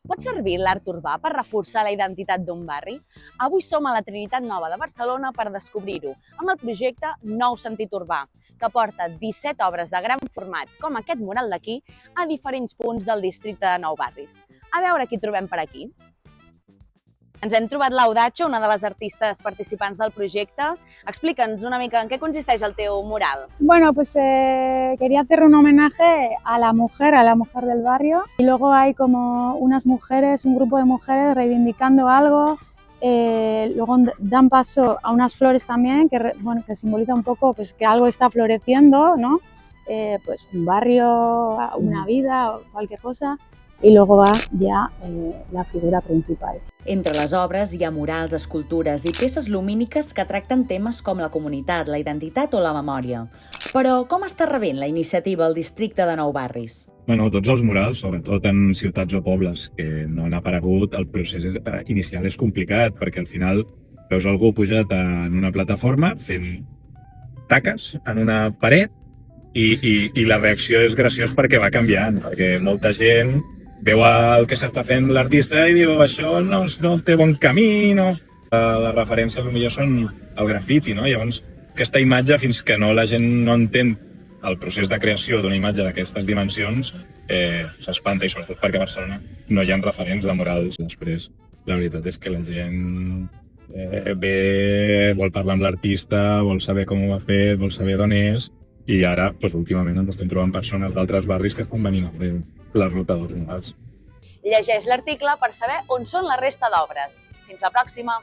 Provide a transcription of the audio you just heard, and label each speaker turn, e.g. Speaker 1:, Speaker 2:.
Speaker 1: Pot servir l'art urbà per reforçar la identitat d'un barri? Avui som a la Trinitat Nova de Barcelona per descobrir-ho, amb el projecte Nou Sentit Urbà, que porta 17 obres de gran format, com aquest mural d'aquí, a diferents punts del districte de Nou Barris. A veure qui trobem per aquí. Ens hem trobat l'Audacho, una de les artistes participants del projecte. Explica'ns una mica en què consisteix el teu mural.
Speaker 2: Bueno, pues quería hacer un homenaje a la mujer del barrio. Y luego hay como unas mujeres, un grupo de mujeres reivindicando algo. Luego dan paso a unas flores también, que simboliza un poco pues, que algo está floreciendo, ¿no? Pues un barrio, una vida, o cualquier cosa. I luego va ja la figura principal.
Speaker 3: Entre les obres hi ha murals, escultures i peces lumíniques que tracten temes com la comunitat, la identitat o la memòria. Però com està rebent la iniciativa al districte de Nou Barris?
Speaker 4: Bueno, tots els murals, sobretot en ciutats o pobles que no han aparegut, el procés inicial és complicat perquè al final veus algú pujat en una plataforma fent taques en una paret i la reacció és graciós perquè va canviant, perquè molta gent veu el que s'està fent l'artista i diu això no té bon camí, no? Les referències potser són el grafiti, no? Llavors, aquesta imatge, fins que la gent no entén el procés de creació d'una imatge d'aquestes dimensions, s'espanta, i sobretot perquè a Barcelona no hi ha referents de murals. Després, la veritat és que la gent ve, vol parlar amb l'artista, vol saber com ho ha fet, vol saber d'on és, i ara, últimament, ens estem trobant persones d'altres barris que estan venint a fer la ruta dels murals.
Speaker 1: Llegeix l'article per saber on són la resta d'obres. Fins la pròxima!